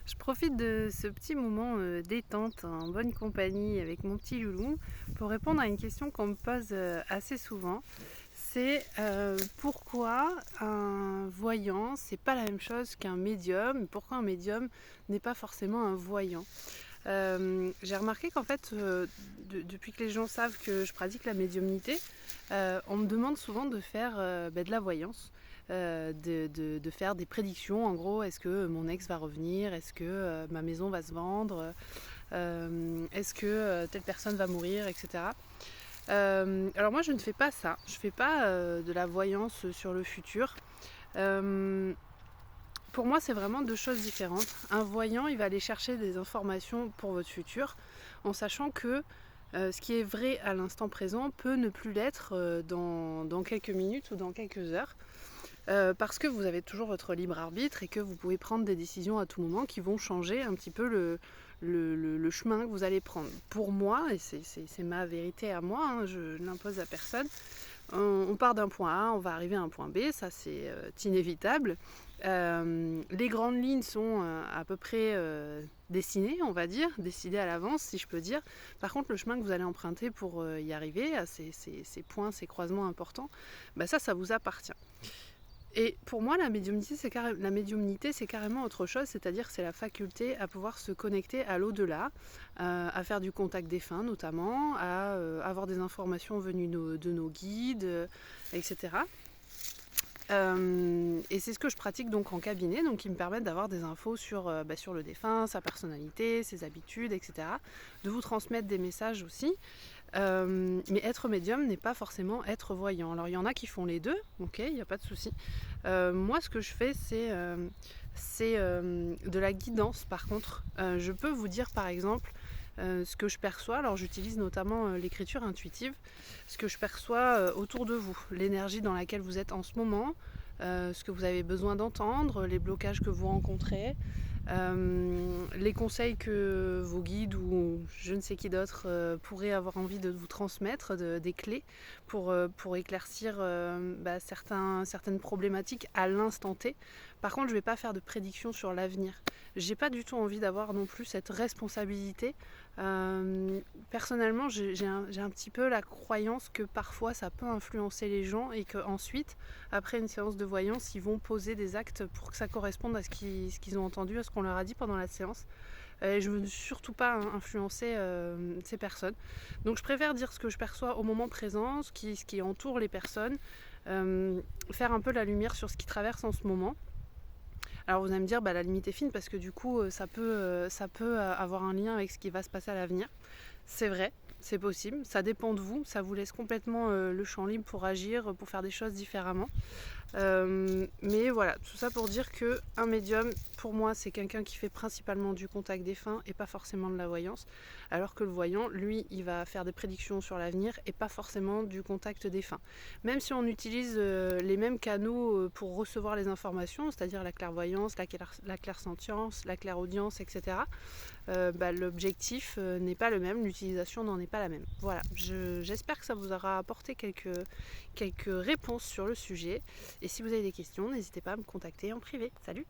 Je profite de ce petit moment détente en bonne compagnie avec mon petit loulou pour répondre à une question qu'on me pose assez souvent. C'est pourquoi un voyant, c'est pas la même chose qu'un médium, pourquoi un médium n'est pas forcément un voyant. J'ai remarqué qu'en fait, depuis que les gens savent que je pratique la médiumnité, on me demande souvent de faire de la voyance, de faire des prédictions. En gros, est-ce que mon ex va revenir? Est-ce que ma maison va se vendre? Est-ce que telle personne va mourir, etc. Alors moi, je ne fais pas ça. Je ne fais pas de la voyance sur le futur. Euh, pour moi, c'est vraiment deux choses différentes. Un voyant, il va aller chercher des informations pour votre futur, en sachant que ce qui est vrai à l'instant présent peut ne plus l'être dans quelques minutes ou dans quelques heures. Parce que vous avez toujours votre libre arbitre et que vous pouvez prendre des décisions à tout moment qui vont changer un petit peu le chemin que vous allez prendre. Pour moi, et c'est ma vérité à moi, hein, je n'impose à personne, on part d'un point A, on va arriver à un point B, ça c'est inévitable. Les grandes lignes sont à peu près dessinées, on va dire, décidées à l'avance, si je peux dire. Par contre, le chemin que vous allez emprunter pour y arriver à ces points, ces croisements importants, ça vous appartient. Et pour moi, la médiumnité, c'est carrément autre chose, c'est-à-dire c'est la faculté à pouvoir se connecter à l'au-delà, à faire du contact défunt notamment, à avoir des informations venues de nos guides, etc. Et c'est ce que je pratique donc en cabinet, donc qui me permettent d'avoir des infos sur le défunt, sa personnalité, ses habitudes, etc. De vous transmettre des messages aussi. Mais être médium n'est pas forcément être voyant. Alors il y en a qui font les deux, ok, il n'y a pas de souci. Moi ce que je fais c'est de la guidance par contre. Je peux vous dire par exemple ce que je perçois, alors j'utilise notamment l'écriture intuitive, ce que je perçois autour de vous, l'énergie dans laquelle vous êtes en ce moment, ce que vous avez besoin d'entendre, les blocages que vous rencontrez, les conseils que vos guides ou je ne sais qui d'autre pourraient avoir envie de vous transmettre, des clés pour éclaircir certaines problématiques à l'instant T. Par contre, je ne vais pas faire de prédictions sur l'avenir. J'ai pas du tout envie d'avoir non plus cette responsabilité. Personnellement, j'ai un petit peu la croyance que parfois ça peut influencer les gens et qu'ensuite, après une séance de voyance, ils vont poser des actes pour que ça corresponde à ce qu'ils ont entendu, à ce qu'on leur a dit pendant la séance. Je ne veux surtout pas influencer ces personnes. Donc je préfère dire ce que je perçois au moment présent, ce qui entoure les personnes, faire un peu la lumière sur ce qui traverse en ce moment. Alors vous allez me dire, la limite est fine parce que du coup, ça peut avoir un lien avec ce qui va se passer à l'avenir. C'est vrai, c'est possible, ça dépend de vous, ça vous laisse complètement le champ libre pour agir, pour faire des choses différemment. Mais voilà, tout ça pour dire que un médium, pour moi, c'est quelqu'un qui fait principalement du contact défunt et pas forcément de la voyance, alors que le voyant, lui, il va faire des prédictions sur l'avenir et pas forcément du contact défunt. Même si on utilise les mêmes canaux pour recevoir les informations, c'est-à-dire la clairvoyance, la clairsentience, la clairaudience, etc., l'objectif n'est pas le même, l'utilisation n'en est pas la même. Voilà, j'espère que ça vous aura apporté quelques réponses sur le sujet. Et si vous avez des questions, n'hésitez pas à me contacter en privé. Salut!